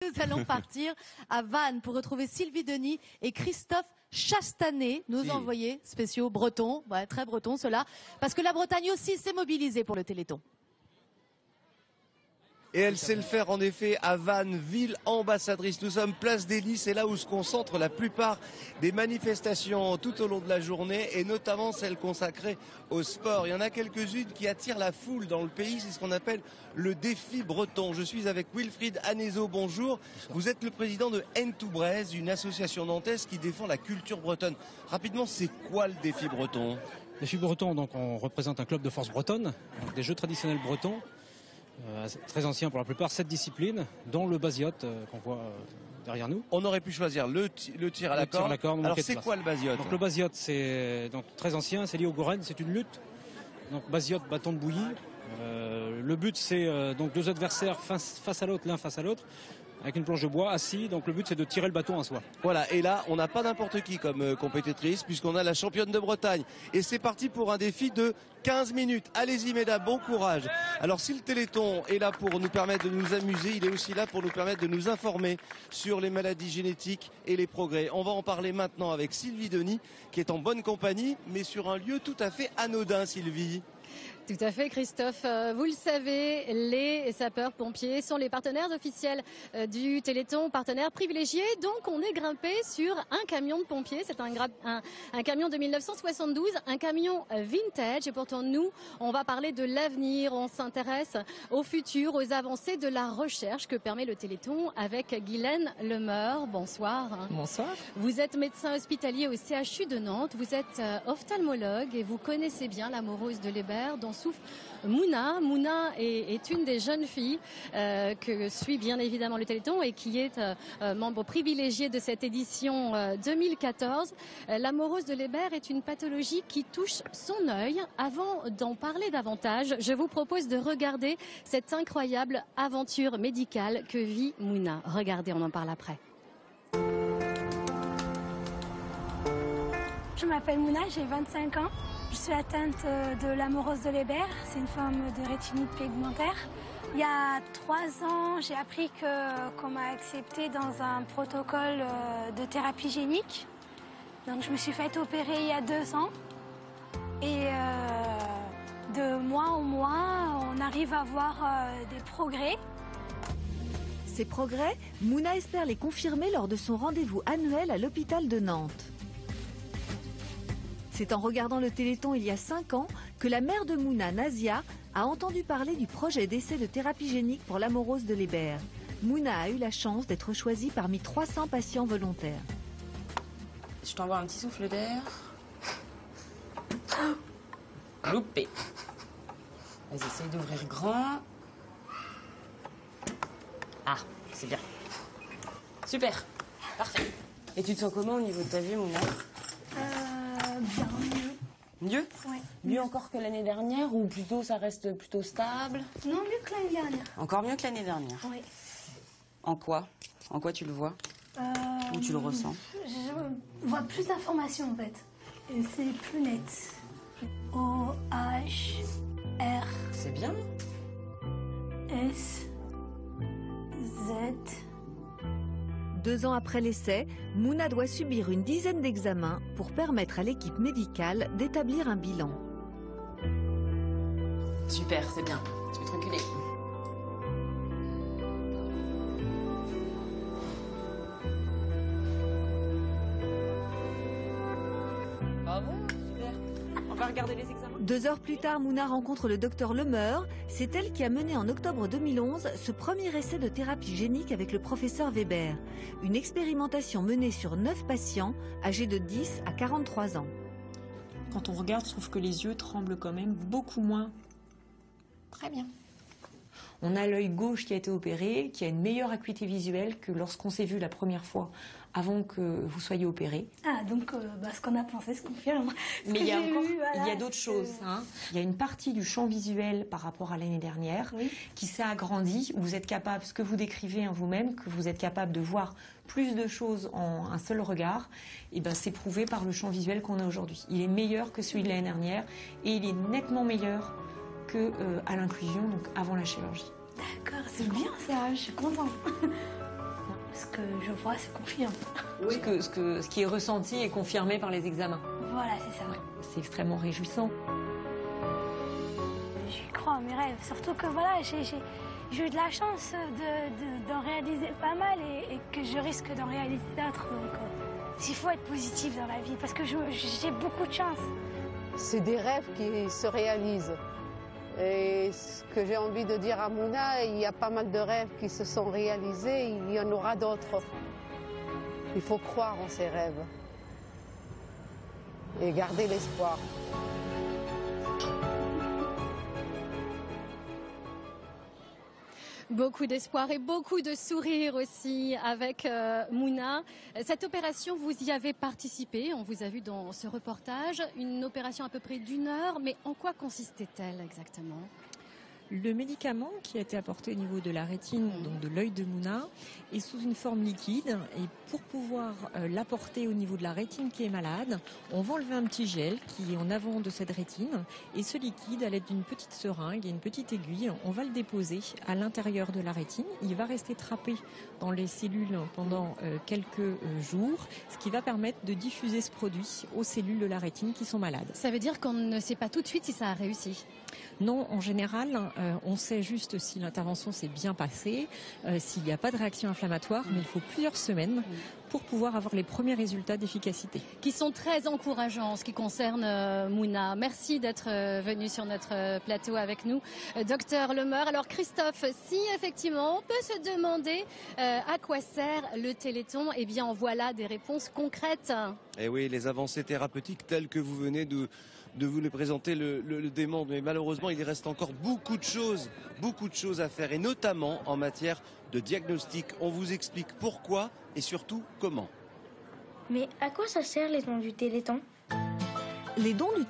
Nous allons partir à Vannes pour retrouver Sylvie Denis et Christophe Chastanet, nos envoyés spéciaux bretons, ouais, très bretons ceux-là, parce que la Bretagne aussi s'est mobilisée pour le Téléthon. Et elle sait le faire en effet à Vannes, ville ambassadrice. Nous sommes place des Lys, c'est là où se concentrent la plupart des manifestations tout au long de la journée et notamment celles consacrées au sport. Il y en a quelques-unes qui attirent la foule dans le pays, c'est ce qu'on appelle le défi breton. Je suis avec Wilfried Anezo, bonjour. Vous êtes le président de N2Braise, une association nantaise qui défend la culture bretonne. Rapidement, c'est quoi le défi breton? Le défi breton, donc on représente un club de force bretonne, des jeux traditionnels bretons. Très ancien pour la plupart, 7 disciplines, dont le basiote qu'on voit derrière nous. On aurait pu choisir le tir à la corde. Alors c'est quoi le basiote? Donc le basiote, c'est donc très ancien, c'est lié au goren, c'est une lutte. Donc basiote, bâton de bouillie. Le but c'est donc deux adversaires face à l'autre, l'un face à l'autre, avec une planche de bois assis. Donc le but c'est de tirer le bâton à soi. Voilà, et là on n'a pas n'importe qui comme compétitrice puisqu'on a la championne de Bretagne. Et c'est parti pour un défi de 15 minutes. Allez-y mesdames, bon courage. Alors si le Téléthon est là pour nous permettre de nous amuser, il est aussi là pour nous permettre de nous informer sur les maladies génétiques et les progrès. On va en parler maintenant avec Sylvie Denis qui est en bonne compagnie mais sur un lieu tout à fait anodin, Sylvie. Tout à fait, Christophe. Vous le savez, les sapeurs-pompiers sont les partenaires officiels du Téléthon, partenaires privilégiés. Donc, on est grimpé sur un camion de pompiers. C'est un camion de 1972, un camion vintage. Et pourtant, nous, on va parler de l'avenir. On s'intéresse au futur, aux avancées de la recherche que permet le Téléthon avec Guylaine Lemeur. Bonsoir. Bonsoir. Vous êtes médecin hospitalier au CHU de Nantes. Vous êtes ophtalmologue et vous connaissez bien l'amoureuse de l'Hébert dont souffre Mouna. Mouna est une des jeunes filles que suit bien évidemment le Téléthon et qui est membre privilégié de cette édition 2014. L'amoureuse de l'Hébert est une pathologie qui touche son œil. Avant d'en parler davantage, je vous propose de regarder cette incroyable aventure médicale que vit Mouna. Regardez, on en parle après. Je m'appelle Mouna, j'ai 25 ans. Je suis atteinte de l'amoureuse de l'Hébert, c'est une forme de rétinite pigmentaire. Il y a 3 ans, j'ai appris qu'on m'a acceptée dans un protocole de thérapie génique. Donc je me suis fait opérer il y a 2 ans. Et de mois en mois, on arrive à voir des progrès. Ces progrès, Mouna espère les confirmer lors de son rendez-vous annuel à l'hôpital de Nantes. C'est en regardant le Téléthon il y a 5 ans que la mère de Mouna, Nazia, a entendu parler du projet d'essai de thérapie génique pour l'amoureuse de l'Hébert. Mouna a eu la chance d'être choisie parmi 300 patients volontaires. Je t'envoie un petit souffle d'air. Loupé. Vas-y, essaye d'ouvrir grand. Ah, c'est bien. Super, parfait. Et tu te sens comment au niveau de ta vue, Mouna? Bien mieux. Mieux? Ouais. Mieux encore que l'année dernière ou plutôt ça reste plutôt stable? Non, mieux que l'année dernière. Encore mieux que l'année dernière? Oui. En quoi? En quoi tu le vois? Ou tu le ressens? Je vois plus d'informations en fait. Et c'est plus net. O, H, R, C'est bien. S, Z. 2 ans après l'essai, Mouna doit subir une dizaine d'examens pour permettre à l'équipe médicale d'établir un bilan. Super, c'est bien. Tu peux te reculer. Bravo, super. On va regarder les examens. 2 heures plus tard, Mouna rencontre le docteur Lemeur. C'est elle qui a mené en octobre 2011 ce premier essai de thérapie génique avec le professeur Weber. Une expérimentation menée sur 9 patients âgés de 10 à 43 ans. Quand on regarde, je trouve que les yeux tremblent quand même beaucoup moins. Très bien. On a l'œil gauche qui a été opéré, qui a une meilleure acuité visuelle que lorsqu'on s'est vu la première fois avant que vous soyez opéré. Ah, donc ce qu'on a pensé se confirme. Mais il y a d'autres choses. Hein. Il y a une partie du champ visuel par rapport à l'année dernière qui s'est agrandi. Vous êtes capable, ce que vous décrivez vous-même, que vous êtes capable de voir plus de choses en un seul regard. Et ben, c'est prouvé par le champ visuel qu'on a aujourd'hui. Il est meilleur que celui de l'année dernière et il est nettement meilleur qu'à l'inclusion, donc avant la chirurgie. D'accord, c'est bien ça, je suis contente. que je vois se confirme. Oui. Ce qui est ressenti est confirmé par les examens. Voilà, c'est ça. C'est extrêmement réjouissant. J'y crois en mes rêves, surtout que voilà, j'ai eu de la chance d'en réaliser pas mal et que je risque d'en réaliser d'autres. Donc, il faut être positif dans la vie parce que j'ai beaucoup de chance. C'est des rêves qui se réalisent. Et ce que j'ai envie de dire à Mouna, il y a pas mal de rêves qui se sont réalisés, il y en aura d'autres. Il faut croire en ses rêves et garder l'espoir. Beaucoup d'espoir et beaucoup de sourires aussi avec Mouna. Cette opération, vous y avez participé, on vous a vu dans ce reportage. Une opération à peu près d'1 heure, mais en quoi consistait-elle exactement ? Le médicament qui a été apporté au niveau de la rétine, donc de l'œil de Mouna, est sous une forme liquide. Et pour pouvoir l'apporter au niveau de la rétine qui est malade, on va enlever un petit gel qui est en avant de cette rétine. Et ce liquide, à l'aide d'une petite seringue et une petite aiguille, on va le déposer à l'intérieur de la rétine. Il va rester trappé dans les cellules pendant quelques jours, ce qui va permettre de diffuser ce produit aux cellules de la rétine qui sont malades. Ça veut dire qu'on ne sait pas tout de suite si ça a réussi ? Non, en général, on sait juste si l'intervention s'est bien passée, s'il n'y a pas de réaction inflammatoire, mais il faut plusieurs semaines pour pouvoir avoir les premiers résultats d'efficacité. Qui sont très encourageants en ce qui concerne Mouna. Merci d'être venu sur notre plateau avec nous, Docteur Lemeur. Alors Christophe, si effectivement on peut se demander à quoi sert le Téléthon, eh bien en voilà des réponses concrètes. Et oui, les avancées thérapeutiques telles que vous venez de vous les présenter le démontrent. Mais malheureusement, il reste encore beaucoup de choses à faire, et notamment en matière de diagnostic. On vous explique pourquoi et surtout comment. Mais à quoi ça sert les dons du Téléthon ? Les dons du